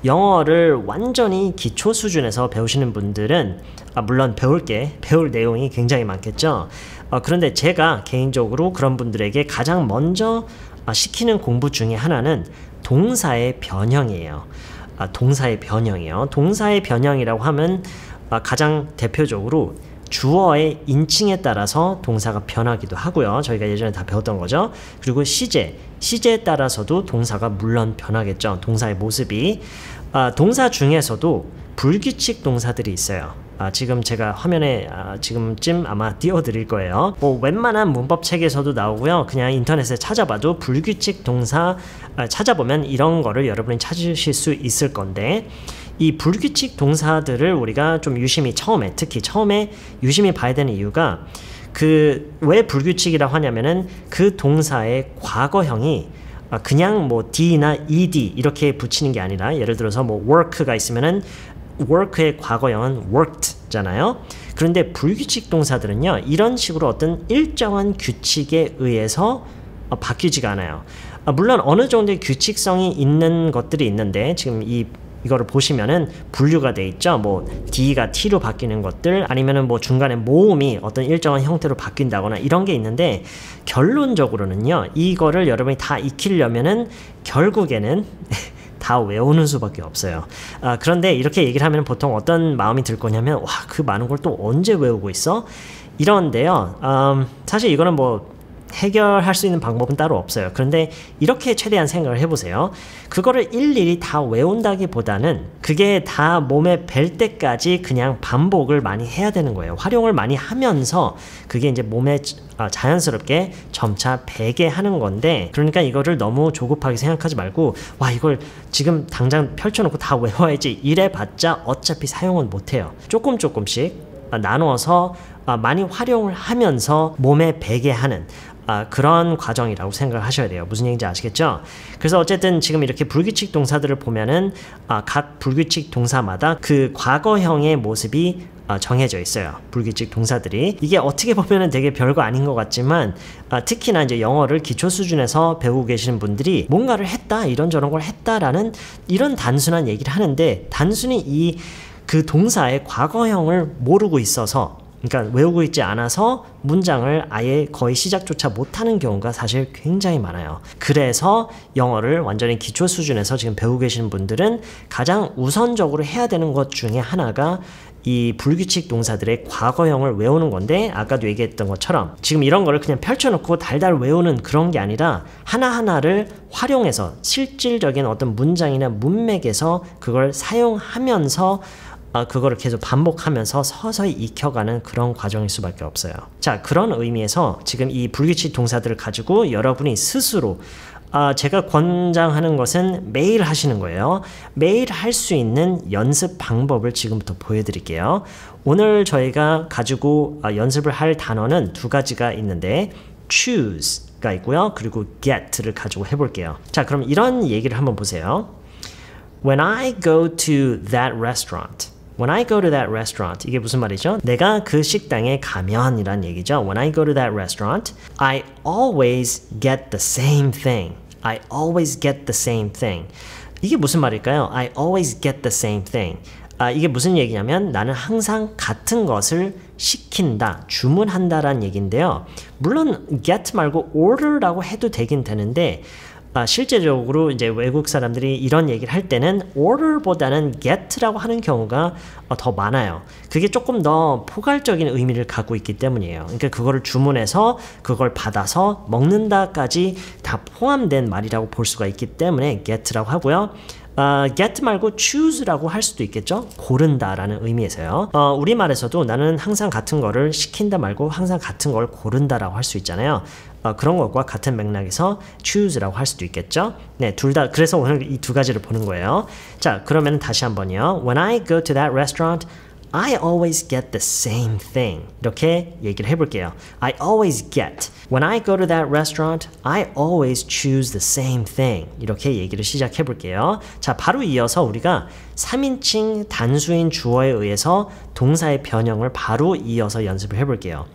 영어를 완전히 기초 수준에서 배우시는 분들은 물론 배울 내용이 굉장히 많겠죠. 그런데 제가 개인적으로 그런 분들에게 가장 먼저 시키는 공부 중에 하나는 동사의 변형이에요. 동사의 변형이요. 동사의 변형이라고 하면 가장 대표적으로 주어의 인칭에 따라서 동사가 변하기도 하고요. 저희가 예전에 다 배웠던 거죠. 그리고 시제에 따라서도 동사가 물론 변하겠죠. 동사의 모습이. 동사 중에서도 불규칙 동사들이 있어요. 지금 제가 화면에 지금쯤 아마 띄워드릴 거예요. 웬만한 문법 책에서도 나오고요. 그냥 인터넷에 찾아봐도 불규칙 동사 찾아보면 이런 거를 여러분이 찾으실 수 있을 건데, 이 불규칙 동사들을 우리가 좀 특히 처음에 유심히 봐야 되는 이유가 왜 불규칙이라고 하냐면은 그 동사의 과거형이 그냥 d나 ed 이렇게 붙이는 게 아니라, 예를 들어서 work가 있으면은 work의 과거형은 worked잖아요. 그런데 불규칙 동사들은요, 이런 식으로 어떤 일정한 규칙에 의해서 바뀌지가 않아요. 물론 어느 정도의 규칙성이 있는 것들이 있는데, 지금 이거를 보시면은 분류가 돼 있죠. D가 T로 바뀌는 것들, 아니면은 중간에 모음이 어떤 일정한 형태로 바뀐다거나 이런 게 있는데, 결론적으로는요, 이거를 여러분이 다 익히려면은 결국에는 다 외우는 수밖에 없어요. 그런데 이렇게 얘기를 하면 보통 어떤 마음이 들 거냐면, 그 많은 걸 또 언제 외우고 있어? 이런데요. 사실 이거는 해결할 수 있는 방법은 따로 없어요. 그런데 이렇게 최대한 생각을 해보세요. 그거를 일일이 다 외운다기보다는 그게 다 몸에 뵐 때까지 그냥 반복을 많이 해야 되는 거예요. 활용을 많이 하면서 그게 이제 몸에 자연스럽게 점차 배게 하는 건데, 그러니까 이거를 너무 조급하게 생각하지 말고, 이걸 지금 당장 펼쳐놓고 다 외워야지 이래봤자 어차피 사용은 못해요. 조금씩 나누어서 많이 활용을 하면서 몸에 배게 하는 그런 과정이라고 생각을 하셔야 돼요. 무슨 얘기인지 아시겠죠? 그래서 어쨌든 지금 이렇게 불규칙 동사들을 보면은 각 불규칙 동사마다 그 과거형의 모습이 정해져 있어요. 불규칙 동사들이. 이게 어떻게 보면은 되게 별거 아닌 것 같지만, 특히나 이제 영어를 기초 수준에서 배우고 계시는 분들이 뭔가를 했다, 이런저런 걸 했다라는 이런 단순한 얘기를 하는데, 단순히 그 동사의 과거형을 모르고 있어서, 그러니까 외우고 있지 않아서 문장을 아예 거의 시작조차 못하는 경우가 사실 굉장히 많아요. 그래서 영어를 완전히 기초 수준에서 지금 배우고 계시는 분들은 가장 우선적으로 해야 되는 것 중에 하나가 이 불규칙 동사들의 과거형을 외우는 건데, 아까도 얘기했던 것처럼 지금 이런 거를 그냥 펼쳐놓고 달달 외우는 그런 게 아니라 하나하나를 활용해서 실질적인 어떤 문장이나 문맥에서 그걸 사용하면서 그거를 계속 반복하면서 서서히 익혀가는 그런 과정일 수밖에 없어요. 자, 그런 의미에서 지금 이 불규칙 동사들을 가지고 여러분이 스스로 제가 권장하는 것은 매일 하시는 거예요. 매일 할 수 있는 연습 방법을 지금부터 보여드릴게요. 오늘 저희가 가지고 연습을 할 단어는 두 가지가 있는데, choose가 있고요. 그리고 get를 가지고 해볼게요. 자, 그럼 이런 얘기를 한번 보세요. When I go to that restaurant. When I go to that restaurant. 이게 무슨 말이죠? 내가 그 식당에 가면 이란 얘기죠. When I go to that restaurant, I always get the same thing. I always get the same thing. 이게 무슨 말일까요? I always get the same thing. 이게 무슨 얘기냐면, 나는 항상 같은 것을 시킨다, 주문한다라는 얘기인데요. 물론 get 말고 order라고 해도 되긴 되는데, 실제적으로 이제 외국 사람들이 이런 얘기를 할 때는 order보다는 get라고 하는 경우가 더 많아요. 그게 조금 더 포괄적인 의미를 갖고 있기 때문이에요. 그러니까 그거를 주문해서 그걸 받아서 먹는다까지 다 포함된 말이라고 볼 수가 있기 때문에 get라고 하고요. get 말고 choose라고 할 수도 있겠죠? 고른다라는 의미에서요. 우리말에서도 나는 항상 같은 거를 시킨다 말고 항상 같은 걸 고른다라고 할 수 있잖아요. 그런 것과 같은 맥락에서 choose라고 할 수도 있겠죠? 네, 둘 다. 그래서 오늘 이 두 가지를 보는 거예요. 자, 그러면 다시 한번요. When I go to that restaurant, I always get the same thing. 이렇게 얘기를 해볼게요. I always get. When I go to that restaurant, I always choose the same thing. 이렇게 얘기를 시작해볼게요. 자, 바로 이어서 우리가 3인칭 단수인 주어에 의해서 동사의 변형을 바로 이어서 연습을 해볼게요.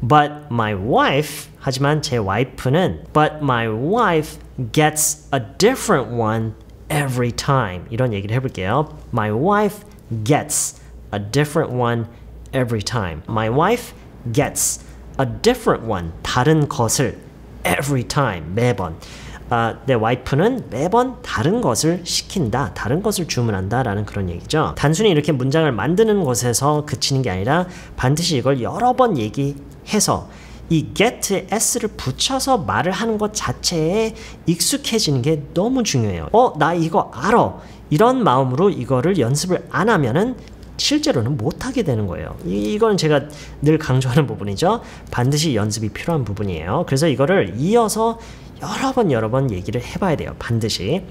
But my wife, 하지만 제 와이프는 But my wife gets a different one every time. 이런 얘기를 해볼게요. My wife gets a different one every time. My wife gets a different one. 다른 것을 every time. 매번. 내 와이프는 매번 다른 것을 시킨다. 다른 것을 주문한다. 라는 그런 얘기죠. 단순히 이렇게 문장을 만드는 것에서 그치는 게 아니라 반드시 이걸 여러 번 얘기해서 이 get에 s를 붙여서 말을 하는 것 자체에 익숙해지는 게 너무 중요해요. 나 이거 알아. 이런 마음으로 이거를 연습을 안 하면은 실제로는 못하게 되는 거예요. 이거는 제가 늘 강조하는 부분이죠. 반드시 연습이 필요한 부분이에요. 그래서 이거를 이어서 여러 번 얘기를 해봐야 돼요. 반드시.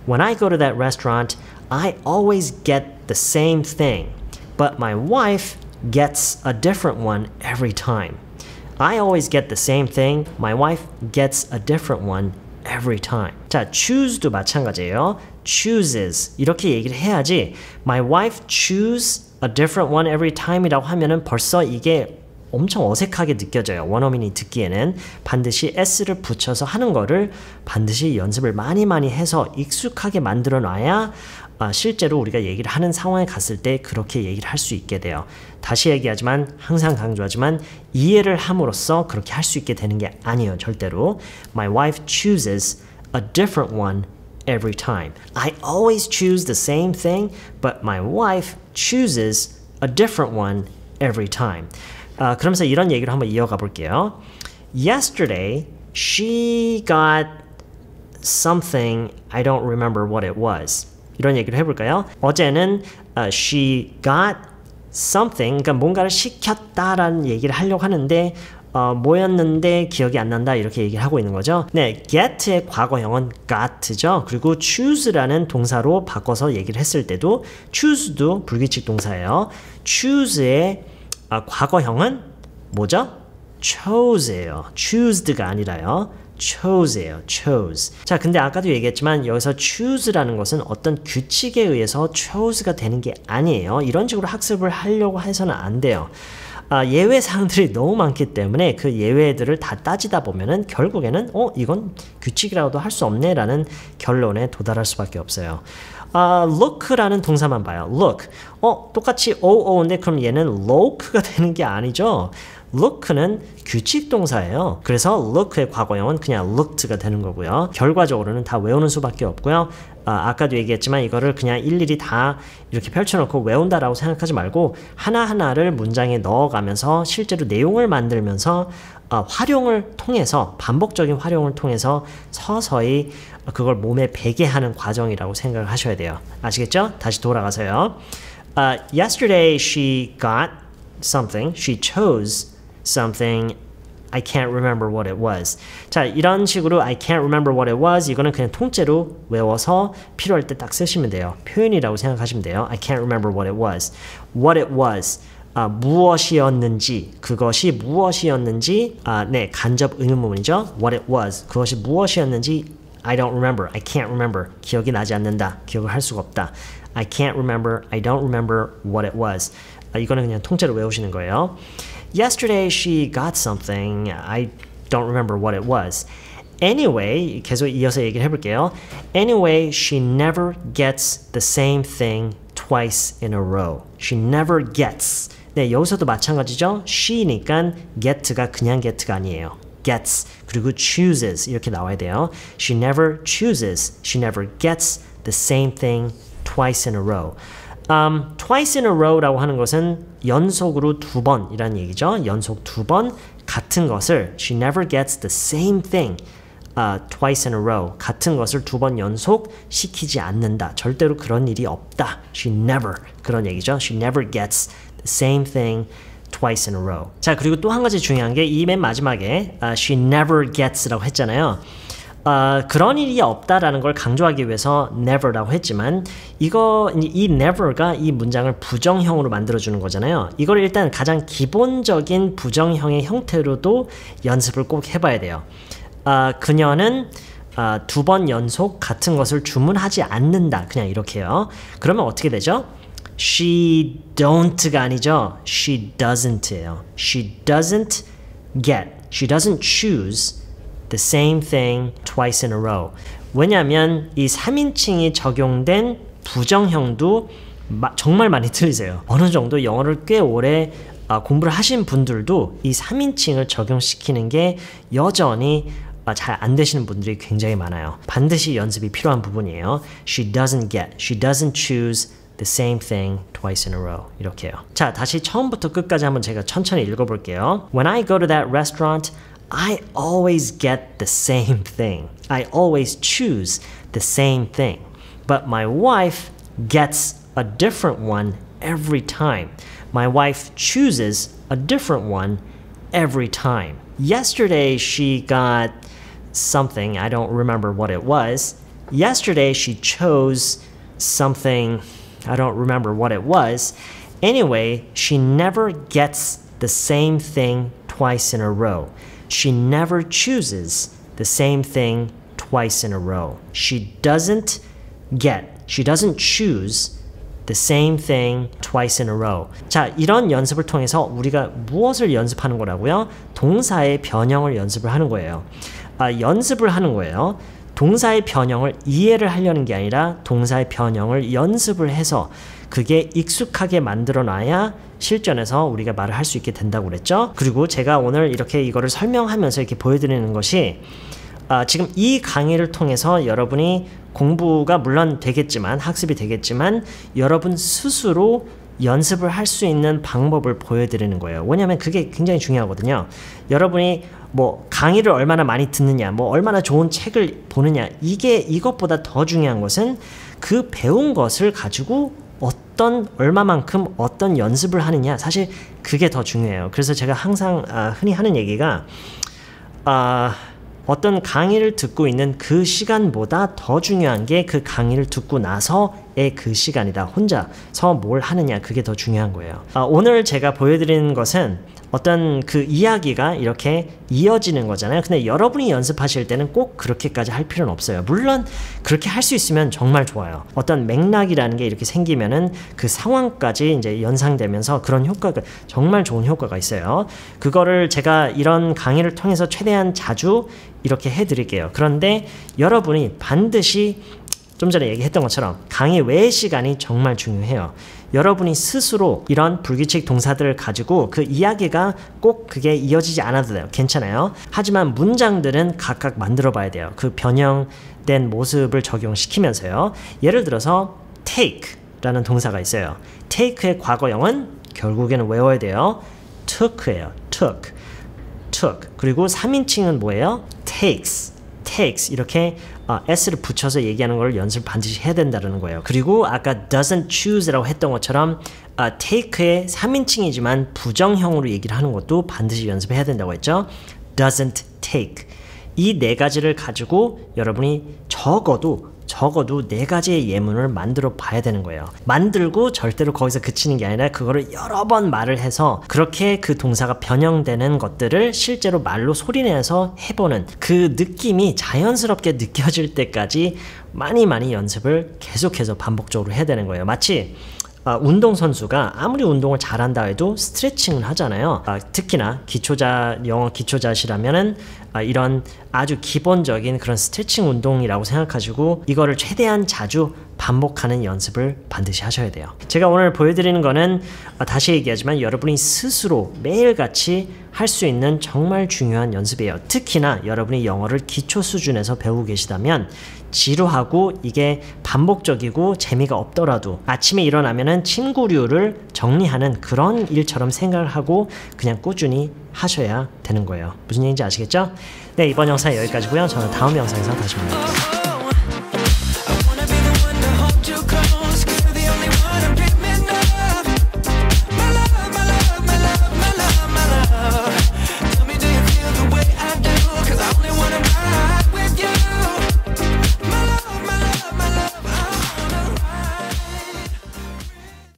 When I go to that restaurant, I always get the same thing. But my wife gets a different one every time. I always get the same thing. My wife gets a different one every time. 자, choose도 마찬가지예요. chooses 이렇게 얘기를 해야지 My wife choose a different one every time 이라고 하면은 벌써 이게 엄청 어색하게 느껴져요. 원어민이 듣기에는 반드시 s를 붙여서 하는 거를 반드시 연습을 많이 해서 익숙하게 만들어 놔야 실제로 우리가 얘기를 하는 상황에 갔을 때 그렇게 얘기를 할 수 있게 돼요. 다시 얘기하지만 항상 강조하지만 이해를 함으로써 그렇게 할 수 있게 되는 게 아니에요. 절대로. My wife chooses a different one every time. I always choose the same thing, but my wife chooses a different one every time. 그러면서 이런 얘기를 한번 이어가 볼게요. Yesterday, she got something, I don't remember what it was. 이런 얘기를 해볼까요? 어제는 she got something, 그러니까 뭔가를 시켰다라는 얘기를 하려고 하는데 뭐였는데 기억이 안 난다 이렇게 얘기를 하고 있는 거죠. 네, get의 과거형은 got죠. 그리고 choose라는 동사로 바꿔서 얘기를 했을 때도 choose도 불규칙 동사예요. choose의 과거형은 뭐죠? chose예요. choosed가 아니라요. chose예요. chose. 자, 근데 아까도 얘기했지만 여기서 choose라는 것은 어떤 규칙에 의해서 chose가 되는 게 아니에요. 이런 식으로 학습을 하려고 해서는 안 돼요. 예외 사항들이 너무 많기 때문에 그 예외들을 다 따지다 보면은 결국에는 이건 규칙이라고도 할 수 없네 라는 결론에 도달할 수밖에 없어요. look라는 동사만 봐요. look. 똑같이 o인데 그럼 얘는 look가 되는 게 아니죠. look는 규칙 동사예요. 그래서 look의 과거형은 그냥 looked가 되는 거고요. 결과적으로는 다 외우는 수밖에 없고요. 아까도 얘기했지만 이거를 그냥 일일이 다 이렇게 펼쳐놓고 외운다라고 생각하지 말고 하나하나를 문장에 넣어가면서 실제로 내용을 만들면서 활용을 통해서 반복적인 활용을 통해서 서서히 그걸 몸에 배게 하는 과정이라고 생각을 하셔야 돼요. 아시겠죠? 다시 돌아가서요. Yesterday she got something. She chose something. I can't remember what it was. 자, 이런 식으로 I can't remember what it was. 이거는 그냥 통째로 외워서 필요할 때 딱 쓰시면 돼요. 표현이라고 생각하시면 돼요. I can't remember what it was. What it was. 무엇이었는지, 그것이 무엇이었는지, 네, 간접 의문문이죠. What it was. 그것이 무엇이었는지 I don't remember. I can't remember. 기억이 나지 않는다. 기억을 할 수가 없다. I can't remember. I don't remember what it was. 이거는 그냥 통째로 외우시는 거예요. Yesterday she got something. I don't remember what it was. Anyway, 계속 이어서 얘기를 해볼게요. Anyway, she never gets the same thing twice in a row. She never gets. 네, 여기서도 마찬가지죠. she니까 get가 그냥 get가 아니에요. gets 그리고 chooses 이렇게 나와야 돼요. She never chooses. She never gets the same thing twice in a row. Twice in a row라고 하는 것은 연속으로 두 번이라는 얘기죠. 연속 두 번 같은 것을 She never gets the same thing twice in a row. 같은 것을 두 번 연속 시키지 않는다. 절대로 그런 일이 없다. She never 그런 얘기죠. She never gets the same thing twice in a row. 자, 그리고 또 한 가지 중요한 게 이 맨 마지막에 she never gets라고 했잖아요. 그런 일이 없다라는 걸 강조하기 위해서 never라고 했지만 이 never가 이 문장을 부정형으로 만들어주는 거잖아요. 이걸 일단 가장 기본적인 부정형의 형태로도 연습을 꼭 해봐야 돼요. 그녀는 두 번 연속 같은 것을 주문하지 않는다. 그냥 이렇게요. 그러면 어떻게 되죠? She don't가 아니죠. She doesn't예요. She doesn't get, she doesn't choose the same thing twice in a row. 왜냐하면 이 3인칭이 적용된 부정형도 정말 많이 틀리세요. 어느 정도 영어를 꽤 오래 공부를 하신 분들도 이 3인칭을 적용시키는 게 여전히 잘 안 되시는 분들이 굉장히 많아요. 반드시 연습이 필요한 부분이에요. She doesn't choose the same thing twice in a row. 이렇게요. 자, 다시 처음부터 끝까지 한번 제가 천천히 읽어볼게요. When I go to that restaurant, I always get the same thing. I always choose the same thing. But my wife gets a different one every time. My wife chooses a different one every time. Yesterday she got something, I don't remember what it was. Yesterday she chose something, I don't remember what it was. Anyway, she never gets the same thing twice in a row. She never chooses the same thing twice in a row. She doesn't choose the same thing twice in a row. 자, 이런 연습을 통해서 우리가 무엇을 연습하는 거라고요? 동사의 변형을 연습을 하는 거예요. 연습을 하는 거예요. 동사의 변형을 이해를 하려는 게 아니라 동사의 변형을 연습을 해서 그게 익숙하게 만들어 놔야 실전에서 우리가 말을 할 수 있게 된다고 그랬죠. 그리고 제가 오늘 이렇게 이거를 설명하면서 이렇게 보여드리는 것이 지금 이 강의를 통해서 여러분이 공부가 물론 되겠지만 학습이 되겠지만 여러분 스스로 연습을 할 수 있는 방법을 보여드리는 거예요. 왜냐하면 그게 굉장히 중요하거든요. 여러분이 뭐 강의를 얼마나 많이 듣느냐, 뭐 얼마나 좋은 책을 보느냐, 이것보다 더 중요한 것은 그 배운 것을 가지고 얼마만큼 어떤 연습을 하느냐, 사실 그게 더 중요해요. 그래서 제가 항상 흔히 하는 얘기가 어떤 강의를 듣고 있는 그 시간보다 더 중요한 게 그 강의를 듣고 나서의 그 시간이다. 혼자서 뭘 하느냐, 그게 더 중요한 거예요. 오늘 제가 보여드리는 것은 어떤 그 이야기가 이렇게 이어지는 거잖아요. 근데 여러분이 연습하실 때는 꼭 그렇게까지 할 필요는 없어요. 물론 그렇게 할 수 있으면 정말 좋아요. 어떤 맥락이라는 게 이렇게 생기면은 그 상황까지 이제 연상되면서 그런 효과가 정말 좋은 효과가 있어요. 그거를 제가 이런 강의를 통해서 최대한 자주 이렇게 해드릴게요. 그런데 여러분이 반드시 좀 전에 얘기했던 것처럼 강의 외의 시간이 정말 중요해요. 여러분이 스스로 이런 불규칙 동사들을 가지고 그 이야기가 꼭 그게 이어지지 않아도 돼요. 괜찮아요. 하지만 문장들은 각각 만들어 봐야 돼요. 그 변형된 모습을 적용시키면서요. 예를 들어서 take라는 동사가 있어요. take의 과거형은 결국에는 외워야 돼요. took예요. took. 그리고 3인칭은 뭐예요? takes 이렇게 s를 붙여서 얘기하는 걸 연습을 반드시 해야 된다는 거예요. 그리고 아까 doesn't choose라고 했던 것처럼 take의 3인칭이지만 부정형으로 얘기를 하는 것도 반드시 연습해야 된다고 했죠. doesn't take. 이 네 가지를 가지고 여러분이 적어도 4가지의 예문을 만들어 봐야 되는 거예요. 만들고 절대로 거기서 그치는 게 아니라 그거를 여러 번 말을 해서 그렇게 그 동사가 변형되는 것들을 실제로 말로 소리내서 해보는 그 느낌이 자연스럽게 느껴질 때까지 많이 연습을 계속해서 반복적으로 해야 되는 거예요. 마치 운동선수가 아무리 운동을 잘한다 해도 스트레칭을 하잖아요. 특히나 영어 기초자시라면은 이런 아주 기본적인 그런 스트레칭 운동이라고 생각하시고 이거를 최대한 자주 반복하는 연습을 반드시 하셔야 돼요. 제가 오늘 보여드리는 거는 다시 얘기하지만 여러분이 스스로 매일같이 할 수 있는 정말 중요한 연습이에요. 특히나 여러분이 영어를 기초 수준에서 배우고 계시다면 지루하고 이게 반복적이고 재미가 없더라도 아침에 일어나면은 침구류를 정리하는 그런 일처럼 생각을 하고 그냥 꾸준히 하셔야 되는 거예요. 무슨 얘기인지 아시겠죠? 네, 이번 영상 여기까지고요. 저는 다음 영상에서 다시 만날게요.